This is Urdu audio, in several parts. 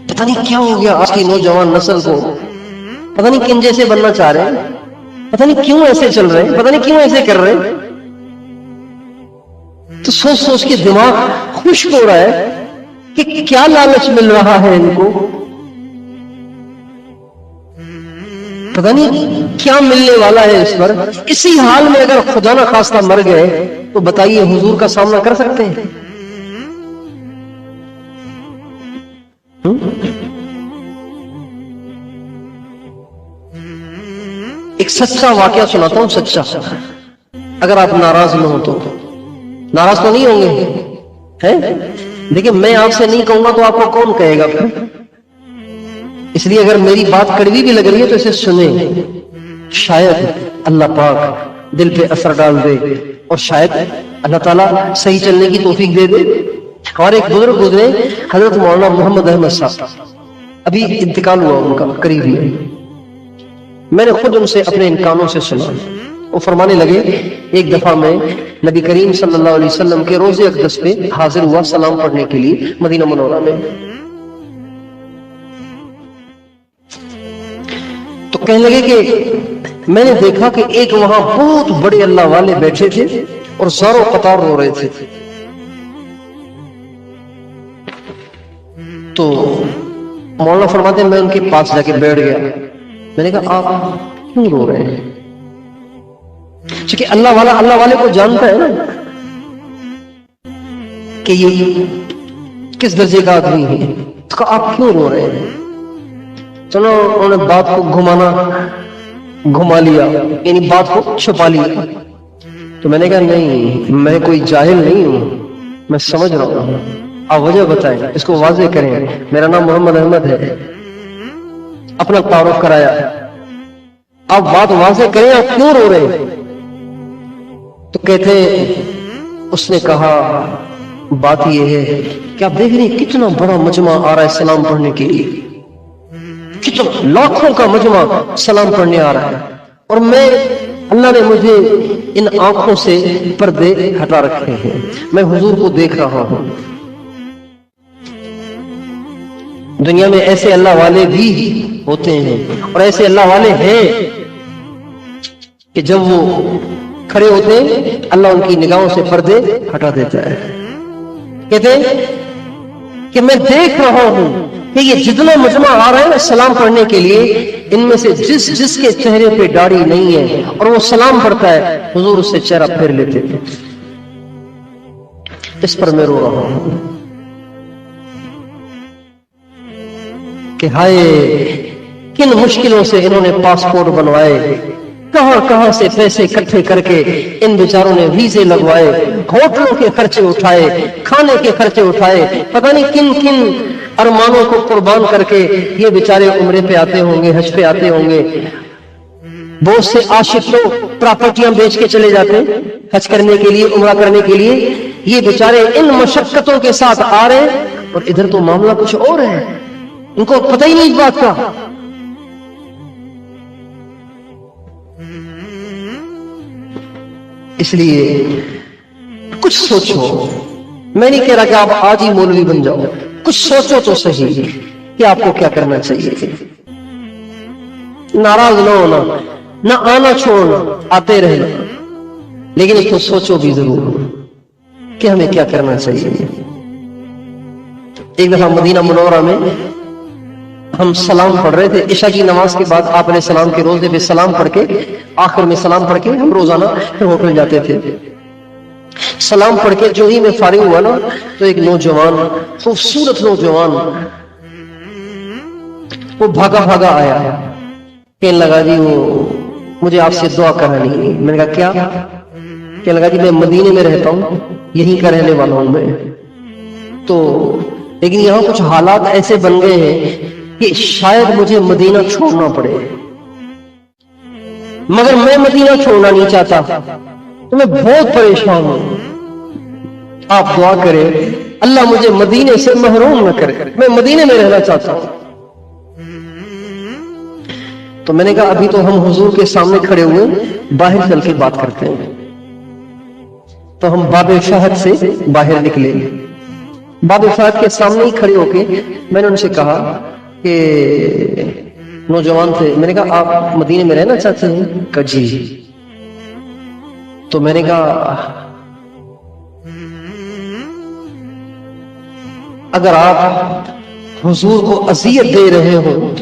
پتہ نہیں کیا ہو گیا آج کی نوجوان نسل کو، پتہ نہیں کن جیسے بننا چاہ رہے ہیں، پتہ نہیں کیوں ایسے چل رہے ہیں، پتہ نہیں کیوں ایسے کر رہے ہیں. تو سوچ سوچ کے دماغ خشک ہو رہا ہے کہ کیا لالچ مل رہا ہے ان کو، پتہ نہیں کیا ملنے والا ہے اس پر. اسی حال میں اگر خدا نہ خواستہ مر گئے تو بتائیے حضور کا سامنا کر سکتے ہیں؟ ایک سچا واقعہ سناتا ہوں، سچا، اگر آپ ناراض نہ ہو تو. ناراض تو نہیں ہوں گے؟ لیکن میں آپ سے نہیں کہوں گا تو آپ کو کون کہے گا پھر؟ اس لیے اگر میری بات کڑوی بھی لگ رہی ہے تو اسے سنیں، شاید اللہ پاک دل پہ اثر ڈال دے اور شاید اللہ تعالیٰ صحیح چلنے کی توفیق دے دے. اور ایک بزرگ گزرے حضرت مولانا محمد احمد صاحب، ابھی انتقال ہوا ان کا قریب ہی. میں نے خود ان سے اپنے ان کانوں سے سنا. وہ فرمانے لگے ایک دفعہ میں نبی کریم صلی اللہ علیہ وسلم کے روزے اقدس پہ حاضر ہوا سلام پڑھنے کے لیے مدینہ منورہ میں. تو کہنے لگے کہ میں نے دیکھا کہ ایک وہاں بہت بڑے اللہ والے بیٹھے تھے اور زاروں قطار رو رہے تھے. تو مولانا فرماتے ہیں میں ان کے پاس جا کے بیٹھ گیا. میں نے کہا آپ کیوں رو رہے ہیں؟ چونکہ اللہ والے کو جانتا ہے نا کہ یہ کس درجے کا آدمی ہے. تو کہا آپ کیوں رو رہے ہیں؟ چلو انہوں نے بات کو گھما لیا، یعنی بات کو چھپا لیا. تو میں نے کہا نہیں، میں کوئی جاہل نہیں ہوں، میں سمجھ رہا ہوں. آپ وجہ بتائیں، اس کو واضح کریں. میرا نام محمد احمد ہے. اپنا تعارف کرایا. آپ بات واضح کریں، آپ کیوں رو رہے ہیں؟ تو کہتے اس نے کہا بات یہ ہے کہ آپ دیکھ رہے ہیں کتنا بڑا مجمع آ رہا ہے سلام پڑھنے کے لیے، کتنا لاکھوں کا مجمع سلام پڑھنے آ رہا ہے، اور میں اللہ نے مجھے ان آنکھوں سے پردے ہٹا رکھے ہیں، میں حضور کو دیکھ رہا ہوں. دنیا میں ایسے اللہ والے بھی ہوتے ہیں اور ایسے اللہ والے ہیں کہ جب وہ کھڑے ہوتے ہیں اللہ ان کی نگاہوں سے پردے ہٹا دیتا ہے. کہتے ہیں کہ میں دیکھ رہا ہوں کہ یہ جتنا مجمع آ رہا ہے سلام پڑھنے کے لیے، ان میں سے جس کے چہرے پہ داڑھی نہیں ہے اور وہ سلام پڑھتا ہے، حضور اس سے چہرہ پھیر لیتے تھے. اس پر میں رو رہا ہوں کہ ہائے کن مشکلوں سے انہوں نے پاسپورٹ بنوائے، کہاں سے پیسے اکٹھے کر کے ان بیچاروں نے ویزے لگوائے، ہوٹلوں کے خرچے اٹھائے، کھانے کے خرچے اٹھائے، پتہ نہیں کن کن ارمانوں کو قربان کر کے یہ بیچارے عمرے پہ آتے ہوں گے، حج پہ آتے ہوں گے. بہت سے عاشق تو پراپرٹیاں بیچ کے چلے جاتے ہیں حج کرنے کے لیے، عمرہ کرنے کے لیے. یہ بیچارے ان مشقتوں کے ساتھ آ رہے ہیں اور ادھر تو معاملہ کچھ اور ہے، ان کو پتہ ہی نہیں اس بات کا. اس لیے کچھ سوچو. میں نہیں کہہ رہا کہ آپ آج ہی مولوی بن جاؤ، کچھ سوچو تو صحیح کہ آپ کو کیا کرنا چاہیے. ناراض نہ ہونا، نہ آنا چھوڑنا، آتے رہنا، لیکن اس کو سوچو بھی ضرور کہ ہمیں کیا کرنا چاہیے. ایک دفعہ مدینہ منورہ میں ہم سلام پڑھ رہے تھے، عشاء کی نماز کے بعد آپ علیہ السلام کے روزے پہ سلام پڑھ کے، آخر میں سلام پڑھ کے ہم روزانہ ہوٹل جاتے تھے. سلام پڑھ کے جو ہی میں فارغ ہوا نا تو ایک نوجوان، خوبصورت نوجوان، وہ بھاگا آیا، کہنے لگا جی وہ مجھے آپ سے دعا کرانی ہے. میں نے کہا کیا؟ کہنے لگا جی میں مدینے میں رہتا ہوں، یہیں کا رہنے والا ہوں میں، تو لیکن یہاں کچھ حالات ایسے بن گئے ہیں کہ شاید مجھے مدینہ چھوڑنا پڑے، مگر میں مدینہ چھوڑنا نہیں چاہتا، تو میں بہت پریشان ہوں. آپ دعا کریں اللہ مجھے مدینے سے محروم نہ کرے، میں مدینے میں رہنا چاہتا ہوں. تو میں نے کہا ابھی تو ہم حضور کے سامنے کھڑے ہوئے، باہر چل کے بات کرتے ہیں. تو ہم باب شہد سے باہر نکلے. باب فات کے سامنے ہی کھڑے ہو کے میں نے ان سے کہا کہ نوجوان تھے، میں نے کہا آپ مدینے میں رہنا چاہتے ہیں؟ کہا جی۔ تو میں نے کہا اگر آپ حضور کو اذیت دے رہے ہو،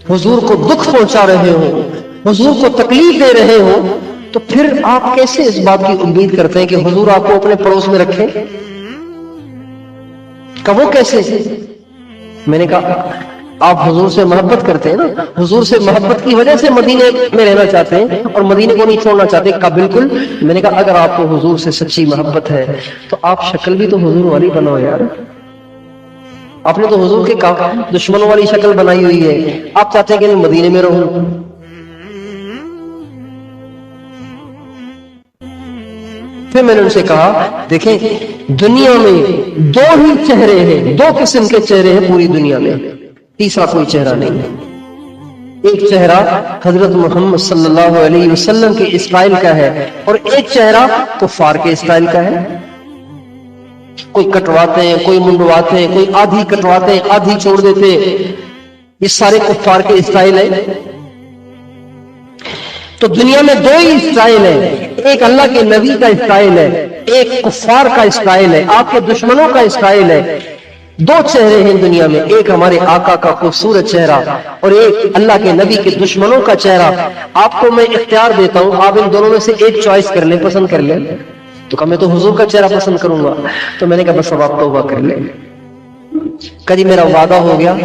حضور کو دکھ پہنچا رہے ہو، حضور کو تکلیف دے رہے ہو، تو پھر آپ کیسے اس بات کی امید کرتے ہیں کہ حضور آپ کو اپنے پڑوس میں رکھے؟ کہ وہ کیسے؟ میں نے کہا آپ حضور سے محبت کرتے ہیں نا، حضور سے محبت کی وجہ سے مدینے میں رہنا چاہتے ہیں اور مدینے کو نہیں چھوڑنا چاہتے۔ کہا بالکل۔ میں نے کہا اگر آپ کو حضور سے سچی محبت ہے تو آپ شکل بھی تو حضور والی بناؤ یار۔ آپ نے تو حضور کے دشمنوں والی شکل بنائی ہوئی ہے، آپ چاہتے ہیں کہ میں مدینے میں رہوں۔ پھر میں نے ان سے کہا دیکھیں دنیا میں دو ہی چہرے ہیں، دو قسم کے چہرے ہیں پوری دنیا میں، تیسرا کوئی چہرہ نہیں۔ ایک چہرہ حضرت محمد صلی اللہ علیہ وسلم کے اسٹائل کا ہے اور ایک چہرہ کفار کے اسٹائل کا ہے۔ کوئی کٹواتے ہیں، کوئی منڈواتے ہیں، کوئی آدھی کٹواتے ہیں آدھی چھوڑ دیتے ہیں، یہ سارے کفار کے اسٹائل ہیں۔ تو دنیا میں دو ہی اسٹائل ہے، ایک اللہ کے نبی کا اسٹائل ہے، ایک کفار کا اسٹائل ہے، آپ کے دشمنوں کا اسٹائل ہے۔ دو چہرے ہیں دنیا میں، ایک ہمارے آقا کا خوبصورت چہرہ اور ایک اللہ کے نبی کے دشمنوں کا چہرہ۔ آپ کو میں اختیار دیتا ہوں، آپ ان دونوں میں سے ایک چوائس کر لیں، پسند کر لیں۔ تو کہا میں تو حضور کا چہرہ پسند کروں گا۔ تو میں نے کہا بس اب آپ توبہ کر لیں۔ کہا میرا وعدہ ہو گیا،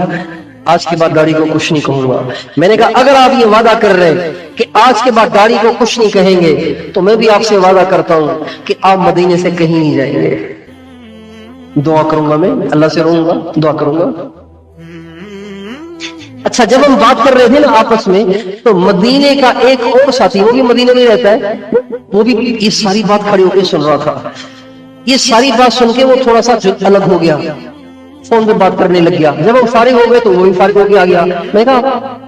آج کے بعد داڑھی کو کچھ نہیں کہوں گا۔ میں نے کہا اگر آپ یہ وعدہ کر رہے ہیں کہ آج کے بعد داڑھی کو کچھ نہیں کہیں گے تو میں بھی آپ سے وعدہ کرتا ہوں کہ آپ مدینے سے کہیں نہیں جائیں گے۔ دعا کروں گا، میں اللہ سے رہوں گا، دعا کروں گا۔ اچھا جب ہم بات کر رہے تھے نا آپس میں، تو مدینے کا ایک اور ساتھی، وہ بھی مدینے میں رہتا ہے، وہ بھی یہ ساری بات کھڑی ہو کے سن رہا تھا۔ یہ ساری بات سن کے وہ تھوڑا سا الگ ہو گیا، فون پہ بات کرنے لگ گیا۔ جب ہم فارغ ہو گئے تو وہ بھی فارغ ہو کے آ گیا۔ میں کہا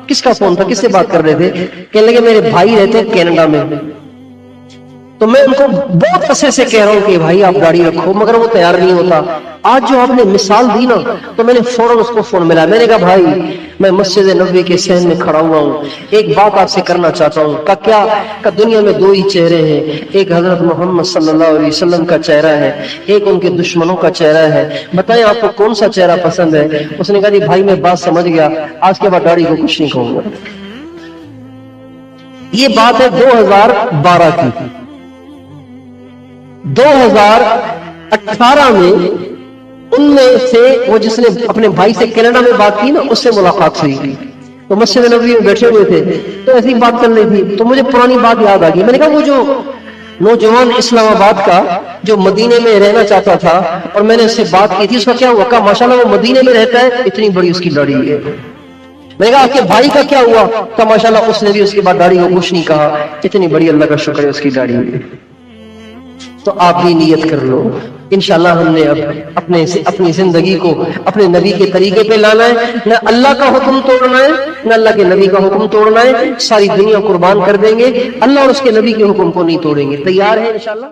کس کا فون تھا، کس سے بات کر رہے تھے؟ کہنے لگے میرے بھائی رہتے ہیں کینیڈا میں۔ تو میں ان کو بہت عرصے سے کہہ رہا ہوں کہ بھائی آپ داڑھی رکھو، مگر وہ تیار نہیں ہوتا۔ آج جو آپ نے مثال دی نا تو میں نے فوراً اس کو فون ملا۔ میں نے کہا بھائی میں مسجد نبوی کے صحن میں کھڑا ہوا ہوں، ایک بات آپ سے کرنا چاہتا ہوں۔ کہا کیا؟ کہ دنیا میں دو ہی چہرے ہیں، ایک حضرت محمد صلی اللہ علیہ وسلم کا چہرہ ہے، ایک ان کے دشمنوں کا چہرہ ہے، بتائیں آپ کو کون سا چہرہ پسند ہے؟ اس نے کہا جی بھائی میں بات سمجھ گیا، آج کے بعد داڑھی کو کچھ نہیں کہوں گا۔ یہ بات ہے 2012 کی۔ 2018 میں ان میں سے وہ جس نے اپنے بھائی سے کینیڈا میں بات کی نا، اس سے ملاقات ہوئی، تو مسجد نبوی میں بیٹھے ہوئے تھے تو ایسی بات کرنی تھی، تو مجھے پرانی بات یاد آ گئی۔ میں نے کہا وہ جو نوجوان اسلام آباد کا جو مدینے میں رہنا چاہتا تھا اور میں نے اس سے بات کی تھی، اس کا کیا ہوا؟ کہا ماشاءاللہ وہ مدینے میں رہتا ہے، اتنی بڑی اس کی داڑھی ہے۔ میں نے کہا آپ کے بھائی کا کیا ہوا؟ کہا ماشاءاللہ اس نے بھی اس کے بعد داڑھی کو کچھ نہیں کہا، اتنی بڑی اللہ کا شکر ہے اس کی داڑھی ہے۔ تو آپ بھی نیت کر لو، انشاءاللہ ہم نے اب اپنی زندگی کو اپنے نبی کے طریقے پہ لانا ہے، نہ اللہ کا حکم توڑنا ہے نہ اللہ کے نبی کا حکم توڑنا ہے، ساری دنیا قربان کر دیں گے، اللہ اور اس کے نبی کے حکم کو نہیں توڑیں گے۔ تیار ہے انشاءاللہ؟